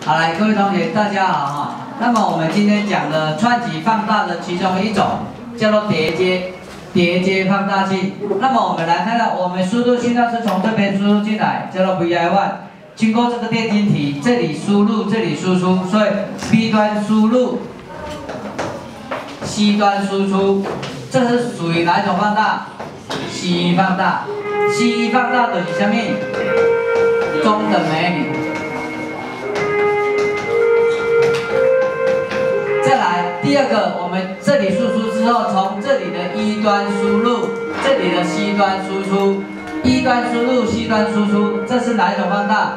好，来，各位同学，大家好哈。那么我们今天讲的串集放大的其中一种叫做叠接放大器。那么我们来看到，我们输入信号是从这边输入进来，叫做 VI1， 经过这个电晶体，这里输入，这里输出，所以 B 端输入 ，C 端输出，这是属于哪一种放大 ？C 放大 ，C 放大等于什么？中等美女。 再来第二个，我们这里输出之后，从这里的一端输入，这里的 C 端输出，一端输入 ，C 端输出，这是哪一种放大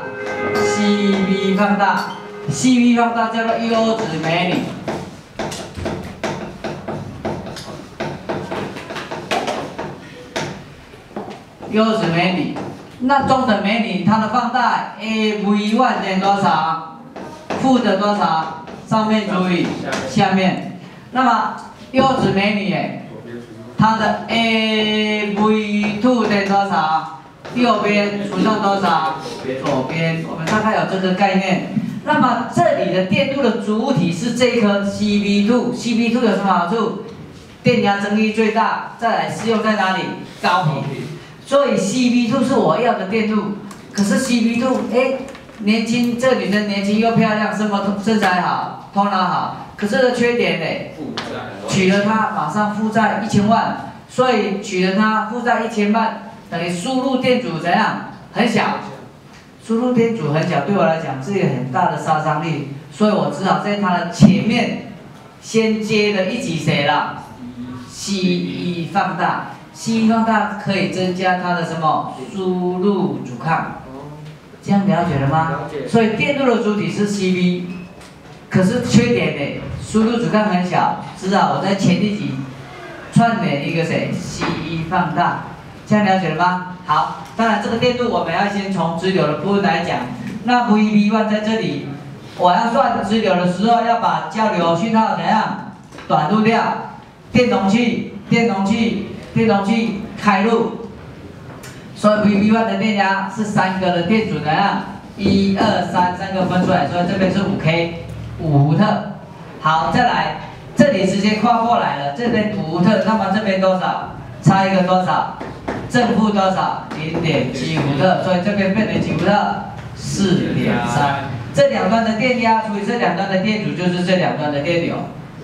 ？CV 放大 ，CV 放大叫做优质美女。优质美女，那中等美女它的放大 AV1 等于多少？负的多少？ 上面除以下面，那么优质美女它的 AV2 等于多少？右边除上多少？左边，我们大概有这个概念。那么这里的电路的主体是这一颗 CV2，CV2 有什么好处？电压增益最大，再来适用在哪里？高频。所以 CV2 是我要的电路，可是 CV2 年轻，这女生年轻又漂亮，身材好，头脑好，可是的缺点呢？娶了她马上负债1000万，所以娶了她负债1000万，等于输入电阻怎样？很小，输入电阻很小，对我来讲是一个很大的杀伤力，所以我只好在它的前面先接了一级谁了 ？C1 放大 ，C1 放大可以增加它的什么输入阻抗。 这样了解了吗？了解。所以电路的主体是 CV， 可是缺点呢，输入阻抗很小，只好我在前一级串联一个谁 C1 放大，这样了解了吗？好，当然这个电路我们要先从直流的部分来讲。那 VV1 在这里，我要算直流的时候要把交流讯号怎样短路掉？电容器开路。 所以 VV1 的电压是3个的电阻怎样？1、2、3，三个分出来，所以这边是5 伏特。好，再来，这里直接跨过来了，这边5伏特，那么这边多少？差一个多少？正负多少？0.7伏特，所以这边变成几伏特？4.3。这两端的电压除以这两端的电阻，就是这两端的电流，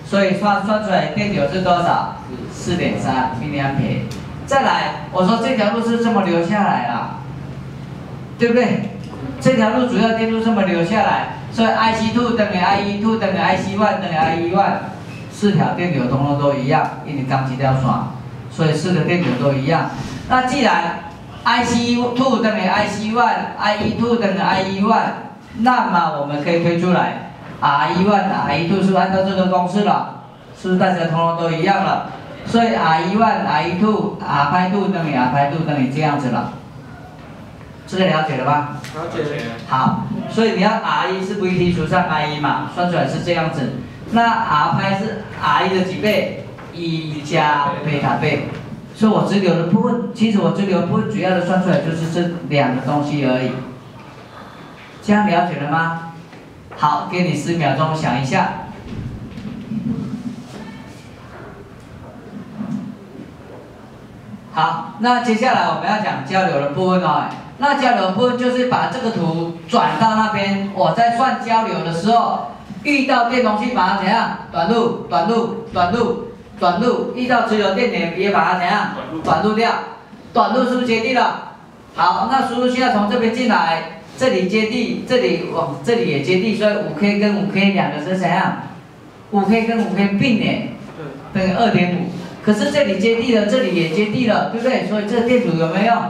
所以算出来电流是多少？4.3 mA。 再来，我说这条路是这么流下来啦，对不对？这条路主要电路这么流下来，所以 IC2 等于 IE2 等于 IC1 等于 IE1， 4条电流通通都一样，因为钢几条线，所以4个电流都一样。那既然 IC2 等于 IC1，IE2 等于 IE1， 那么我们可以推出来 RE1、RE2 是不是按照这个公式了？是不是大家通通都一样了？ 所以 RE1、RE2、R2 等于 R2 等于这样子了，这个了解了吧？了解。好，所以你要 RE 是 VT 除上 IE 嘛，算出来是这样子。那 R' 是 RE 的几倍？1加贝塔倍。所以我直流的部分，其实我直流部分主要的算出来就是这两个东西而已。这样了解了吗？好，给你10秒钟想一下。 好，那接下来我们要讲交流的部分哦。那交流的部分就是把这个图转到那边，我在算交流的时候，遇到电容器把它怎样？短路，遇到直流电源也把它怎样？短路掉。短路是不是接地了？好，那输入信号从这边进来，这里接地，这里往这里也接地，所以5K 跟5K 两个是怎样？5K 跟5K 并联，等于2.5。 可是这里接地了，这里也接地了，对不对？所以这个电阻有没有用？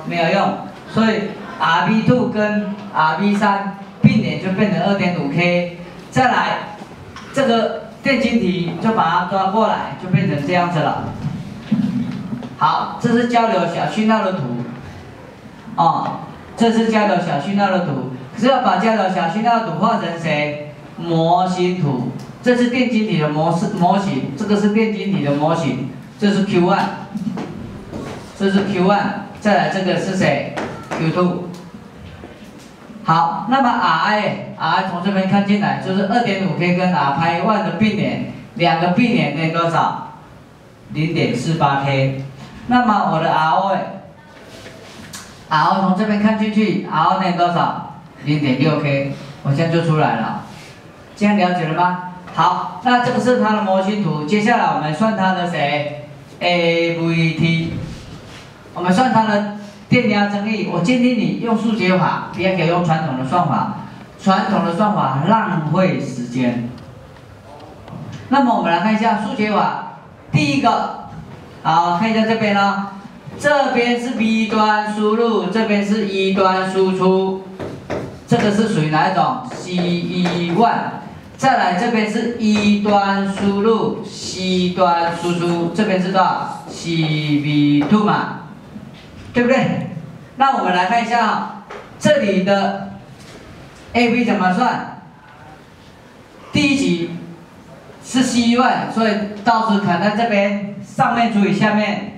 没有用。所以 RB2 跟 RB3 并联就变成2.5K。再来，这个电晶体就把它抓过来，就变成这样子了。好，这是交流小讯号的图。哦，这是交流小讯号的图。可是要把交流小讯号的图画成谁？模型图。 这是电晶体的模型，这个是电晶体的模型，这是 Q1， 这是 Q1， 再来这个是谁 ？Q2，好，那么 R 从这边看进来就是 2.5K 跟 R'1 的并联，两个并联等于多少 ？0.48K。那么我的 RO 从这边看进去 ，RO 等于多少 ？0.6K， 我现在就出来了，这样了解了吗？好，那这个是它的模型图，接下来我们算它的谁 ？AVT， 我们算它的电压增益。我建议你用数学法，不要给用传统的算法，传统的算法浪费时间。那么我们来看一下数学法，第一个，好，看一下这边呢。这边是 B 端输入，这边是 E 端输出，这个是属于哪一种 ？C1。再来这边是 E 端输入 ，C 端输出，这边是多少 ？CV2 嘛，对不对？那我们来看一下这里的 AV 怎么算？第一级是 C1，所以倒置砍在这边，上面除以下面。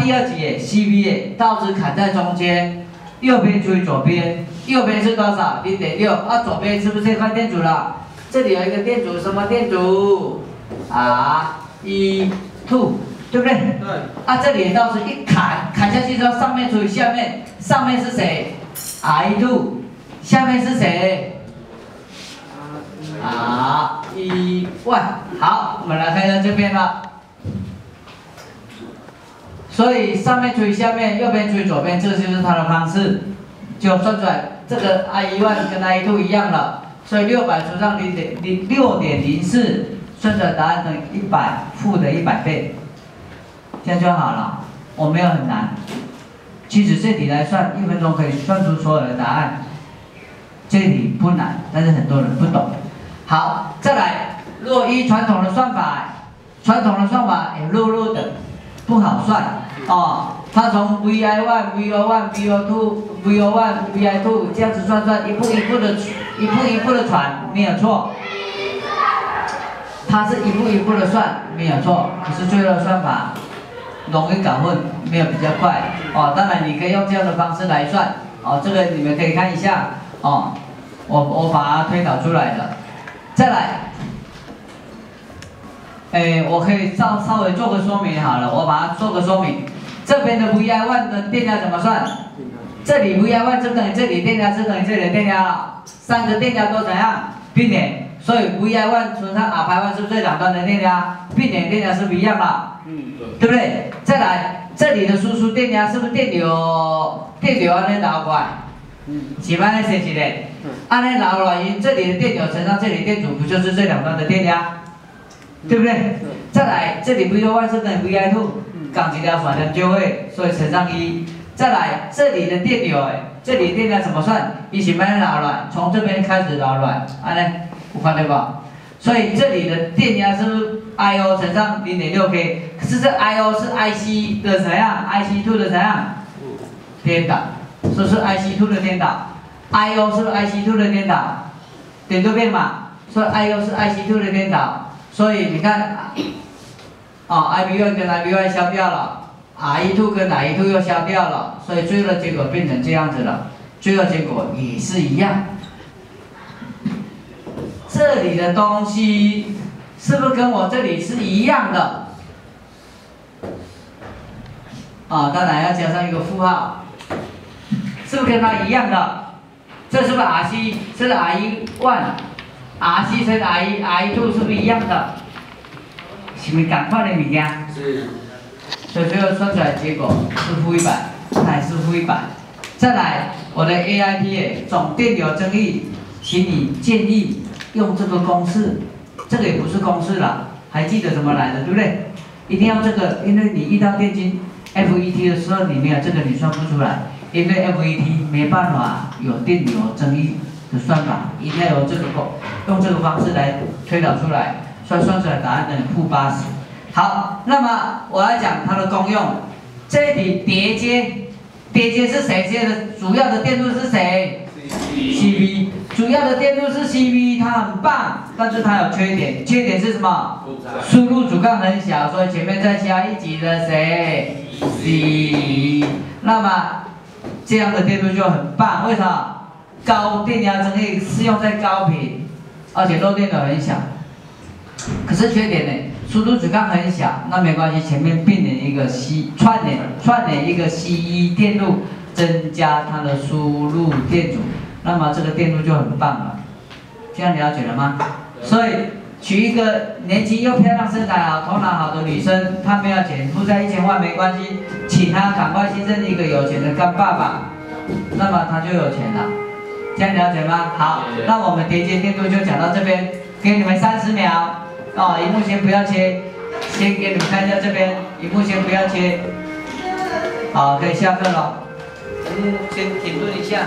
第二级也 CV 倒置砍在中间，右边除以左边，右边是多少 ？0.6。左边是不是这块电阻了？这里有一个电阻，什么电阻？R1，2，对不对？对。这里倒是一砍下去之后，上面除以下面，上面是谁 ？R1，下面是谁？R1。好，我们来看一下这边了。所以上面除以下面，右边除以左边，这就是它的方式，就算出来。这个 I1 跟 I2 一样了，所以600除上6.04，算出来答案等于100负的100倍，这样就好了。我没有很难，其实这题来算1分钟可以算出所有的答案，这题不难，但是很多人不懂。好，再来，如果依传统的算法也弱的，不好算。它从 VI1、VO1、VO2、VO1、VI2 这样子算，一步一步的传，没有错。它是一步一步的算，没有错。可是最后的算法容易搞混，没有比较快。当然你可以用这样的方式来算。这个你们可以看一下。我把它推导出来了。再来。我可以稍微做个说明好了，我把它做个说明。这边的 VI1 的电压怎么算？这里 VI1 是等于这里电压是等于这里的电压了，三个电压都怎样并联？所以 VI1 乘上 R'1 是不是这两端的电压？并联电压是不是一样的？对不对？再来，这里的输出电压是不是电流安尼流过来？是安尼写起来，安尼流过来，这里的电流乘上这里电阻，不就是这两端的电压？对不对？再来，这里 VO1 是等于 VI2， 杠一条反正就会，所以乘上1。再来，这里的电流，这里电压怎么算？一起慢慢流来，从这边开始流来，安尼有看到吧？所以这里的电压是不是 IO 乘上 0.6K？ 可是这 IO 是 IC 的怎样 ？IC2 的怎样？颠倒，是不是 IC2 的颠倒 ？IO 是不是 IC2 的颠倒？点对面嘛，所以 IO 是 IC2 的颠倒。所以你看，IB1 跟 IB1 消掉了 ，R1 跟 R1 又消掉了，所以最后的结果变成这样子了。最后结果也是一样。这里的东西是不是跟我这里是一样的？当然要加上一个负号，是不是跟它一样的？这是不是 RC？ 这是 R1。RC 乘 R1 是不是一样的？是不是同款的物件？是。所以最后算出来结果是负100，还是负100。再来，我的 AIT 总电流增益，请你建议用这个公式，这个也不是公式了，还记得怎么来的，对不对？一定要这个，因为你遇到电晶 FET 的时候，你没有这个你算不出来，因为 FET 没办法有电流增益。算法一定要用这个方式来推导出来，算出来答案等于负80。好，那么我来讲它的功用。这一题叠接是谁接的？主要的电路是谁 ？CV。主要的电路是 CV， 它很棒，但是它有缺点。缺点是什么？输入阻抗很小，所以前面再加一级的谁 ？C。那么这样的电路就很棒，为什么？高电压针可以适用在高频，而且漏电流很小。可是缺点呢，速度阻抗很小，那没关系，前面并联一个串联一个 C1 电路，增加它的输入电阻，那么这个电路就很棒了。这样了解了吗？所以娶一个年轻又漂亮、身材好、头脑好的女生，她没有钱，负债1000万没关系，请她赶快去认一个有钱的干爸爸，那么她就有钱了。这样了解吗？好，那我们叠接电路就讲到这边，给你们30秒。哦，荧幕先不要切，先给你们看一下这边，荧幕先不要切。好，可以下课了。荧幕先停顿一下。